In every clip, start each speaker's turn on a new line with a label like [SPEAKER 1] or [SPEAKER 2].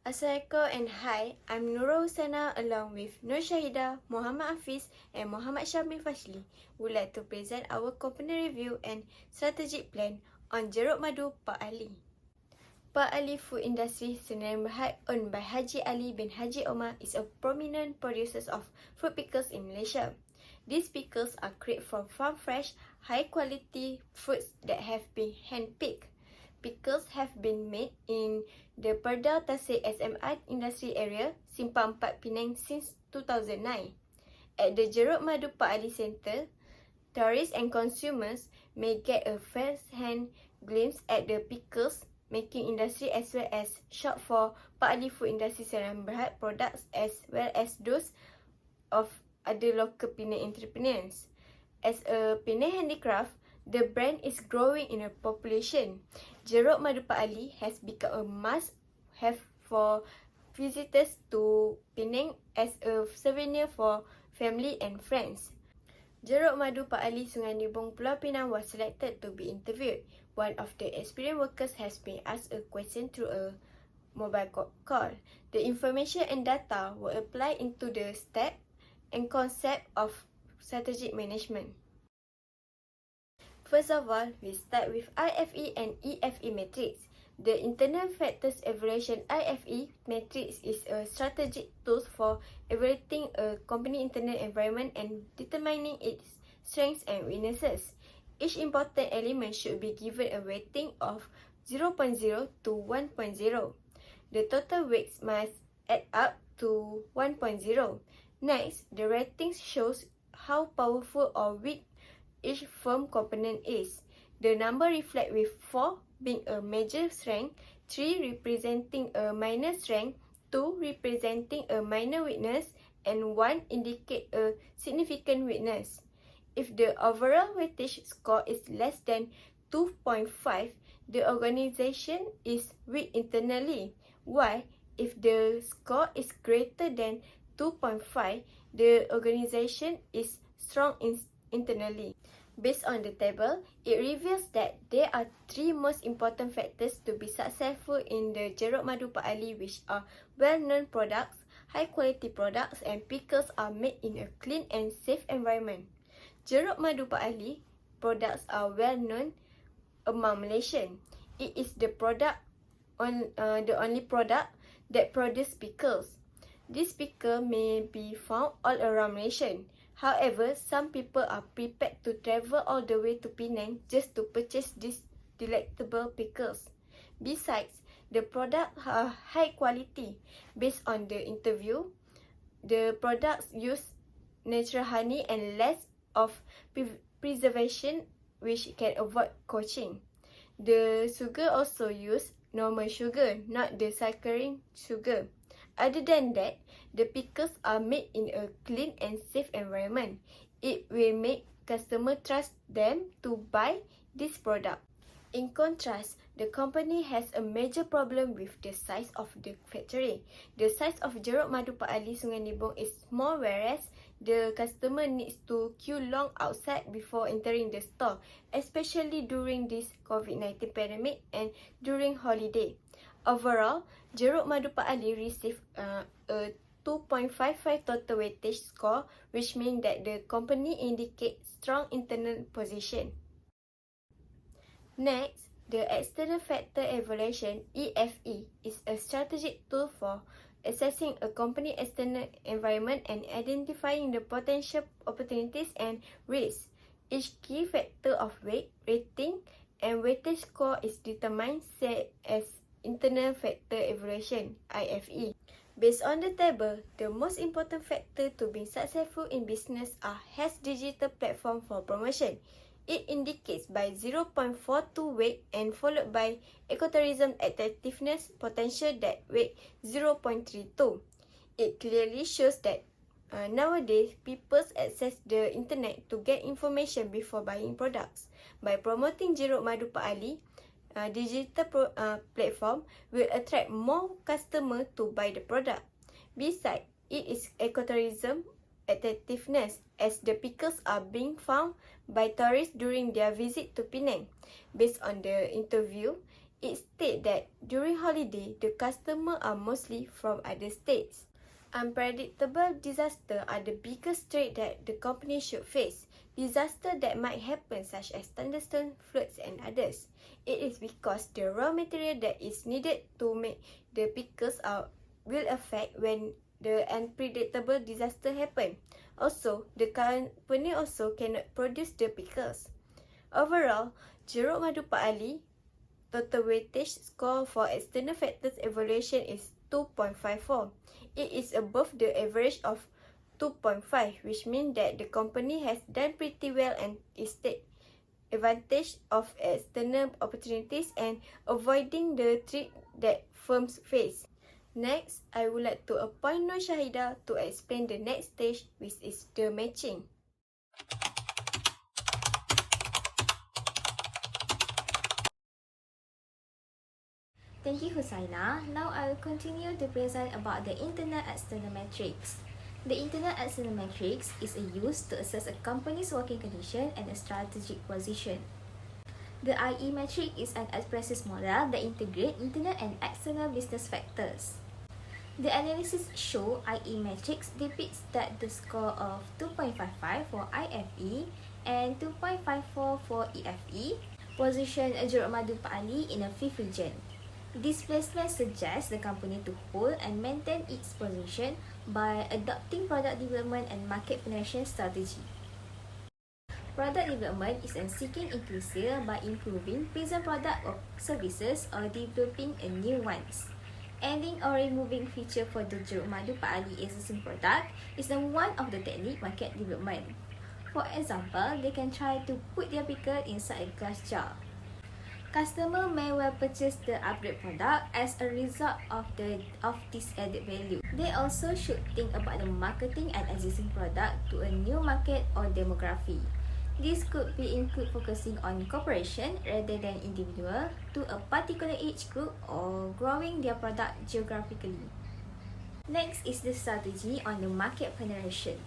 [SPEAKER 1] Assalamualaikum and hi, I'm Nurul Hussaina along with SHAHIDA, MOHAMMAD and MOHAMMAD FASHLI would like to present our company review and strategic plan on Jeruk Madu Pak Ali. Pak Ali Food Industry Sdn Bhd owned by Haji Ali bin Haji Omar is a prominent producer of fruit pickles in Malaysia. These pickles are created from farm fresh, high quality fruits that have been hand-picked. Pickles have been made in the Perda Tasik SMI industry area, Simpang 4 Penang since 2009. At the Jeruk Madu Pak Ali Centre, tourists and consumers may get a first-hand glimpse at the pickles making industry as well as shop for Pak Ali Food Industry Sdn Bhd products as well as those of other local Penang entrepreneurs. As a Penang handicraft, the brand is growing in a population. Jeruk Madu Pak Ali has become a must-have for visitors to Penang as a souvenir for family and friends. Jeruk Madu Pak Ali Sungai Nibong Pulau Pinang was selected to be interviewed. One of the experienced workers has been asked a question through a mobile call. The information and data were applied into the step and concept of strategic management. First of all, we start with IFE and EFE matrix. The Internal Factors Evaluation IFE matrix is a strategic tool for evaluating a company internal environment and determining its strengths and weaknesses. Each important element should be given a rating of 0.0 to 1.0. The total weights must add up to 1.0. Next, the rating shows how powerful or weak each firm component is. The number reflect with 4 being a major strength, 3 representing a minor strength, 2 representing a minor weakness, and 1 indicate a significant weakness. If the overall weightage score is less than 2.5, the organization is weak internally, while if the score is greater than 2.5, the organization is strong internally. Based on the table, it reveals that there are 3 most important factors to be successful in the Jeruk Madu Pak Ali, which are well-known products, high-quality products, and pickles are made in a clean and safe environment. Jeruk Madu Pak Ali products are well-known among Malaysians. It is the only product that produces pickles. This pickle may be found all around Malaysia. However, some people are prepared to travel all the way to Penang just to purchase these delectable pickles. Besides, the products are high quality. Based on the interview, the products use natural honey and less of preservation, which can avoid poaching. The sugar also use normal sugar, not the saccharin sugar. Other than that, the pickles are made in a clean and safe environment. It will make customers trust them to buy this product. In contrast, the company has a major problem with the size of the factory. The size of Jeruk Madu Pak Ali Sungai Nibong is small, whereas the customer needs to queue long outside before entering the store, especially during this COVID-19 pandemic and during holiday. Overall, Jeruk Madu Pak Ali received a 2.55 total weightage score, which means that the company indicates strong internal position. Next, the External Factor Evaluation EFE is a strategic tool for assessing a company's external environment and identifying the potential opportunities and risks. Each key factor of weight, rating, and weightage score is determined as Internal Factor Evaluation IFE. Based on the table, the most important factor to be successful in business has digital platform for promotion. It indicates by 0.42 weight and followed by ecotourism attractiveness potential that weight 0.32. It clearly shows that nowadays people access the internet to get information before buying products. By promoting Jeruk Madu Pak Ali, digital platform will attract more customers to buy the product. Besides, it is ecotourism attractiveness as the pickles are being found by tourists during their visit to Penang. Based on the interview, It states that during holiday, the customers are mostly from other states. Unpredictable disasters are the biggest threat that the company should face. Disasters that might happen such as thunderstorms, floods and others. It is because the raw material that is needed to make the pickles will affect when the unpredictable disaster happen. Also, the company also cannot produce the pickles. Overall, Jeruk Madu Pak Ali total weightage score for external factors evaluation is 2.54. It is above the average of 2.5, which means that the company has done pretty well and is take advantage of external opportunities and avoiding the threat that firms face. Next, I would like to appoint Nur Shahida to explain the next stage, which is the matching.
[SPEAKER 2] Thank you, Hussaina. Now I will continue to present about the internal external matrix. The internal external matrix is used to assess a company's working condition and a strategic position. The IE matrix is an expressive model that integrates internal and external business factors. The analysis show IE matrix depicts that the score of 2.55 for IFE and 2.54 for EFE position Jeruk Madu Pak Ali in a fifth region. This placement suggests the company to hold and maintain its position by adopting product development and market penetration strategy. Product development is seeking increase sales by improving present product or services or developing a new ones. Adding or removing feature for the Jeruk Madu Pak Ali existing product is one of the technique market development. For example, they can try to put their pickle inside a glass jar. Customer may well purchase the upgrade product as a result of this added value. They also should think about the marketing an existing product to a new market or demography. This could be include focusing on corporation rather than individual to a particular age group or growing their product geographically. Next is the strategy on the market penetration.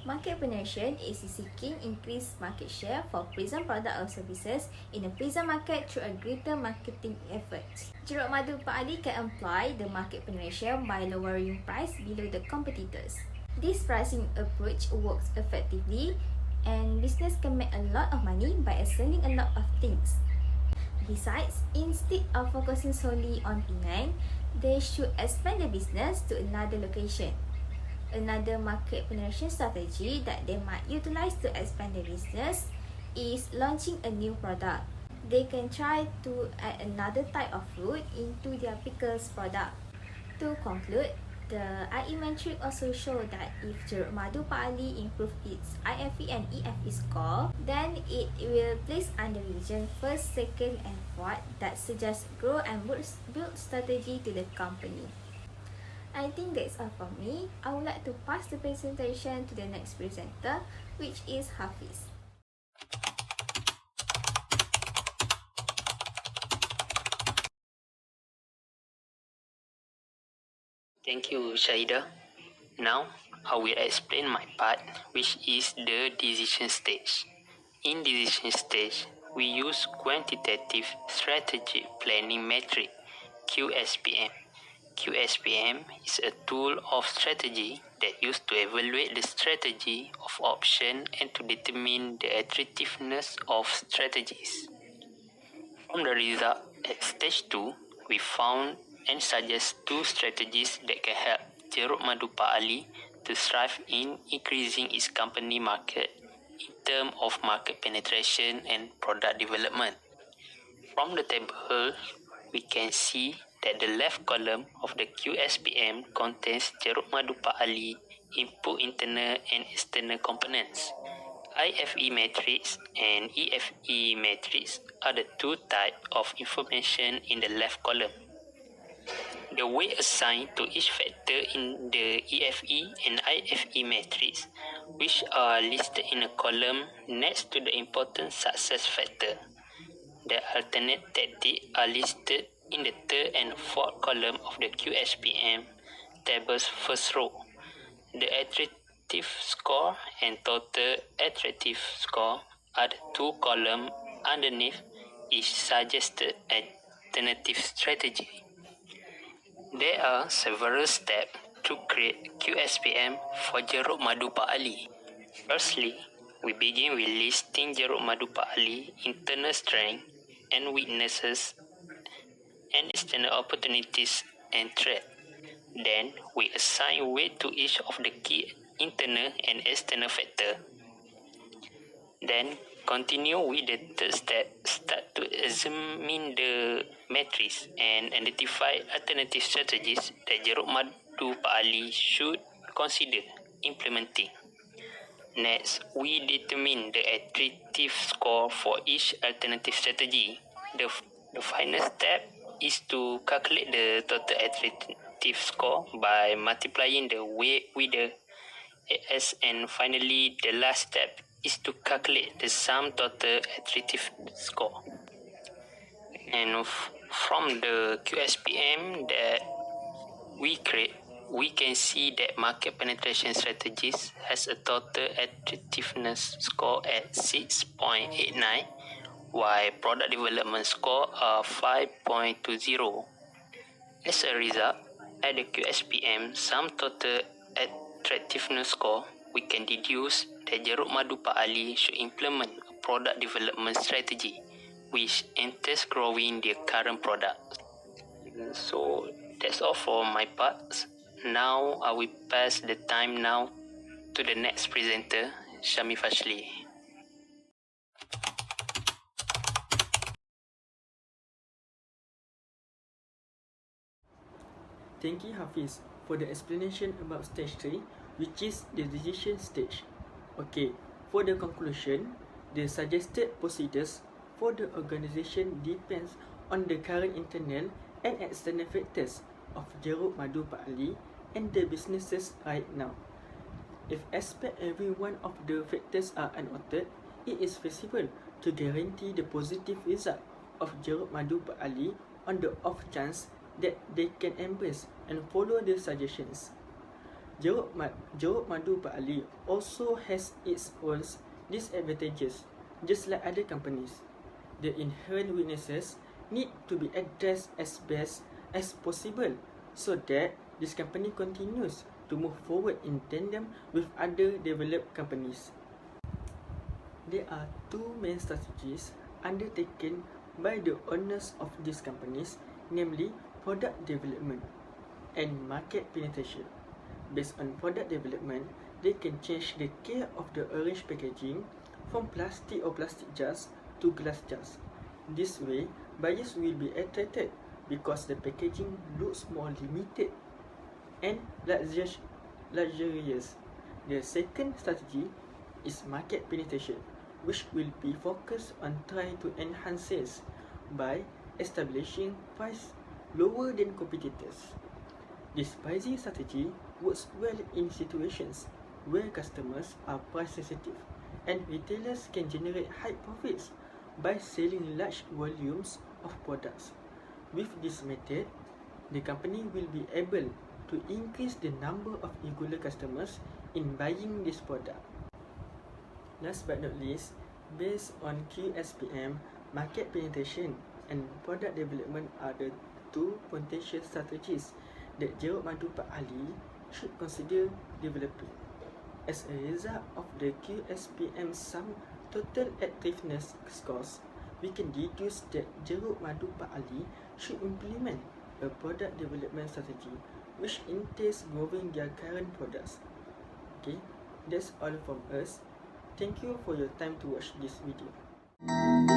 [SPEAKER 2] Market penetration is seeking increased market share for present product or services in a present market through a greater marketing efforts. Jeruk Madu Pak Ali can apply the market penetration by lowering price below the competitors. This pricing approach works effectively and business can make a lot of money by selling a lot of things. Besides, instead of focusing solely on Penang, they should expand the business to another location. Another market penetration strategy that they might utilize to expand their business is launching a new product. They can try to add another type of fruit into their pickles product. To conclude, the IE metric also show that if Jeruk Madu Pak Ali improve its IFE and EFE score, then it will place under region 1st, 2nd and 4th that suggests grow and build strategy to the company. I think that's all from me. I would like to pass the presentation to the next presenter, which is Hafiz.
[SPEAKER 3] Thank you, Shahida. Now, I will explain my part, which is the decision stage. In decision stage, we use quantitative strategic planning metric, QSPM. QSPM is a tool of strategy that used to evaluate the strategy of option and to determine the attractiveness of strategies. From the result at stage 2, we found and suggest 2 strategies that can help Jeruk Madu Pak Ali to strive in increasing its company market in terms of market penetration and product development. From the table, we can see that the left column of the QSPM contains Jeruk Madu Pak Ali input internal and external components. IFE matrix and EFE matrix are the 2 types of information in the left column. The weight assigned to each factor in the EFE and IFE matrix, which are listed in a column next to the important success factor. The alternate tactics are listed in the 3rd and 4th column of the QSPM table's first row. The attractive score and total attractive score are the 2 columns underneath each suggested alternative strategy. There are several steps to create QSPM for Jeruk Madu Pak Ali. Firstly, we begin with listing Jeruk Madu Pak Ali internal strength and weaknesses and external opportunities and threats. Then, we assign weight to each of the key internal and external factors. Then, continue with the third step, start to examine the matrix and identify alternative strategies that Jeruk Madu Pak Ali should consider implementing. Next, we determine the attritive score for each alternative strategy. The final step is to calculate the total attritive score by multiplying the weight with the AS, and finally the last step is to calculate the sum total attritive score. And from the QSPM that we create, we can see that market penetration strategies has a total attractiveness score at 6.89, while product development score are 5.20. As a result, at the QSPM sum total attractiveness score, we can deduce that Jeruk Madu Pak Ali should implement a product development strategy which entails growing their current product. So that's all for my part. Now I will pass the time now to the next presenter, SYAHMI FASHLI.
[SPEAKER 4] Thank you, Hafiz, for the explanation about stage 3, which is the decision stage. Okay, for the conclusion, the suggested procedures for the organization depends on the current internal and external factors of Jeruk Madu Pak Ali and the businesses right now. If aspect every one of the factors are unaltered, it is feasible to guarantee the positive result of Jeruk Madu Pak Ali on the off chance that they can embrace and follow the suggestions. Jeruk Madu Pak Ali also has its own disadvantages, just like other companies. The inherent weaknesses need to be addressed as best as possible so that this company continues to move forward in tandem with other developed companies. There are two main strategies undertaken by the owners of these companies, namely product development and market penetration. Based on product development, they can change the care of the orange packaging from plastic or plastic jars to glass jars. This way, buyers will be attracted because the packaging looks more limited and luxurious. The second strategy is market penetration, which will be focused on trying to enhance sales by establishing price lower than competitors. This pricing strategy works well in situations where customers are price sensitive and retailers can generate high profits by selling large volumes of products. With this method, the company will be able to increase the number of regular customers in buying this product. Last but not least, based on QSPM, market penetration and product development are the two potential strategies that Jeruk Madu Pak Ali should consider developing. As a result of the QSPM sum total attractiveness scores, we can deduce that Jeruk Madu Pak Ali should implement a product development strategy which entails growing their current products. Okay, that's all from us. Thank you for your time to watch this video.